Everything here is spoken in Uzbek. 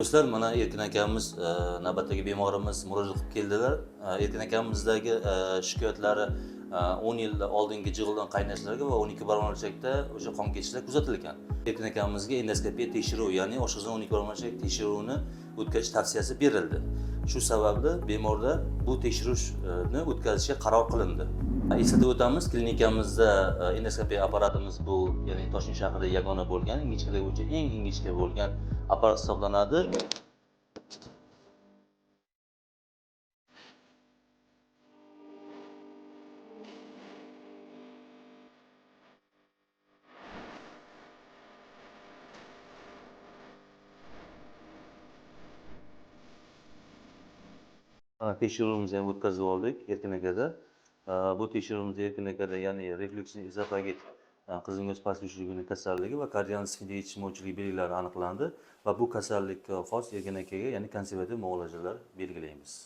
Do'stlar, mana Erkin akamiz, navbatdagi bemorimiz murojaat qilib keldilar. Erkin akamizdagi shikoyatlari 10 yil oldingi jig'ildon qaynashlarga va 12 barmoqchakda o'sha qon ketishlar kuzatilgan. Erkin akamizga endoskopiya tekshiruv, ya'ni oshqozon 12 barmoqchak tekshiruvini o'tkazish tavsiyasi berildi. Shu sababli bemorda bu tekshiruvni o'tkazishga qaror qilindi. Eslatib o'tamiz, klinikamizda endoskopiya apparatimiz bu, ya'ni Toshkent shahrida yagona bo'lgan, ingichkaligi bo'yicha eng ingichka bo'lgan apparat hisoblanadi. Tekshiruvimizni ham o'tkazib oldik Erkin akada. Bu tekshiruvimizda Erkin akada, ya'ni reflyuksni ezofagit qizning o'z past yurishligini kasalligi va kardian-disfiniya yetishmovchilik belgilari aniqlandi va bu kasallikka xos Erkin akaga, ya'ni konservativ muolajalar belgilaymiz.